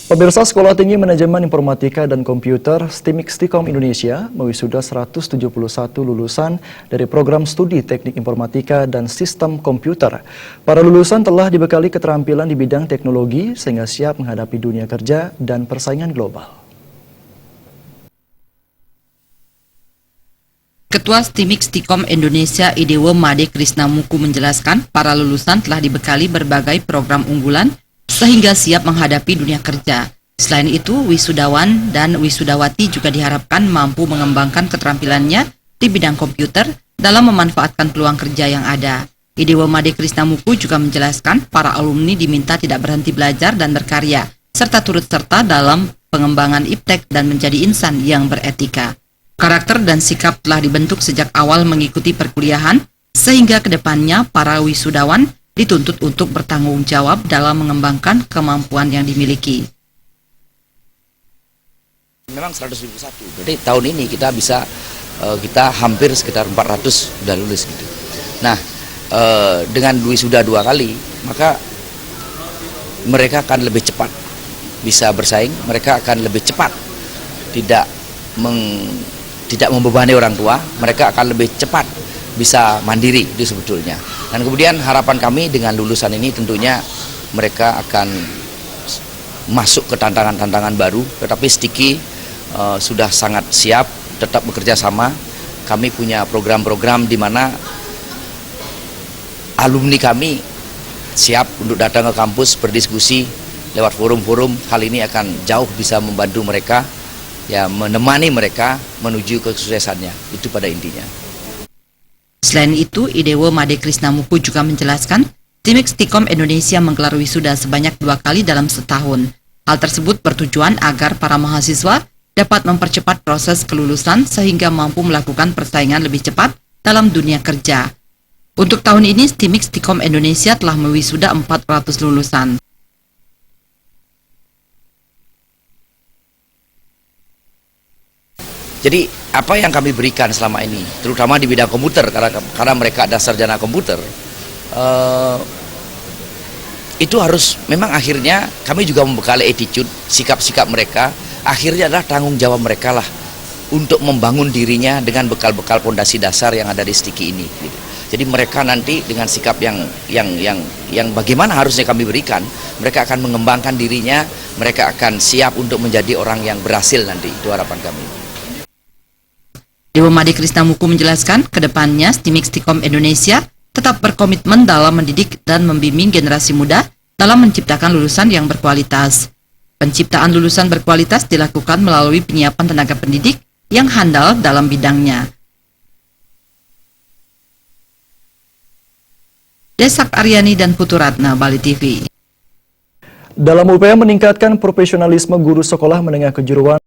Pemirsa Sekolah Tinggi Manajemen Informatika dan Komputer STIMIK-STIKOM Indonesia mewisuda 171 lulusan dari program studi Teknik Informatika dan Sistem Komputer. Para lulusan telah dibekali keterampilan di bidang teknologi sehingga siap menghadapi dunia kerja dan persaingan global. Ketua STIMIK-STIKOM Indonesia Idewo Made Krisnamuku menjelaskan para lulusan telah dibekali berbagai program unggulan sehingga siap menghadapi dunia kerja. Selain itu, wisudawan dan wisudawati juga diharapkan mampu mengembangkan keterampilannya di bidang komputer dalam memanfaatkan peluang kerja yang ada. Idewo Made Krisnamuku juga menjelaskan para alumni diminta tidak berhenti belajar dan berkarya, serta turut serta dalam pengembangan iptek dan menjadi insan yang beretika. Karakter dan sikap telah dibentuk sejak awal mengikuti perkuliahan, sehingga kedepannya para wisudawan dituntut untuk bertanggung jawab dalam mengembangkan kemampuan yang dimiliki. Memang 100.001, berarti tahun ini kita bisa, kita hampir sekitar 400 sudah lulus gitu. Nah, dengan wisuda 2 kali, maka mereka akan lebih cepat bisa bersaing, mereka akan lebih cepat tidak membebani orang tua, mereka akan lebih cepat bisa mandiri itu sebetulnya. Dan kemudian harapan kami dengan lulusan ini tentunya mereka akan masuk ke tantangan-tantangan baru, tetapi Stiki sudah sangat siap tetap bekerja sama. Kami punya program-program di mana alumni kami siap untuk datang ke kampus berdiskusi lewat forum-forum. Hal ini akan jauh bisa membantu mereka, ya, menemani mereka menuju kesuksesannya. Itu pada intinya. Selain itu, Idewo Made Krisnamuku juga menjelaskan STIMIK-STIKOM Indonesia menggelar wisuda sebanyak 2 kali dalam setahun. Hal tersebut bertujuan agar para mahasiswa dapat mempercepat proses kelulusan sehingga mampu melakukan persaingan lebih cepat dalam dunia kerja. Untuk tahun ini, STIMIK-STIKOM Indonesia telah mewisuda 400 lulusan. Jadi apa yang kami berikan selama ini, terutama di bidang komputer, karena mereka ada sarjana komputer, itu harus memang akhirnya kami juga membekali attitude, sikap-sikap mereka, akhirnya adalah tanggung jawab mereka lah untuk membangun dirinya dengan bekal-bekal fondasi dasar yang ada di Stiki ini. Gitu. Jadi mereka nanti dengan sikap yang bagaimana harusnya kami berikan, mereka akan mengembangkan dirinya, mereka akan siap untuk menjadi orang yang berhasil nanti. Itu harapan kami. Idewo Made Krisnamuku menjelaskan, kedepannya STIMIK-STIKOM Indonesia tetap berkomitmen dalam mendidik dan membimbing generasi muda dalam menciptakan lulusan yang berkualitas. Penciptaan lulusan berkualitas dilakukan melalui penyiapan tenaga pendidik yang handal dalam bidangnya. Desak Aryani dan Puturatna, Bali TV. Dalam upaya meningkatkan profesionalisme guru sekolah menengah kejuruan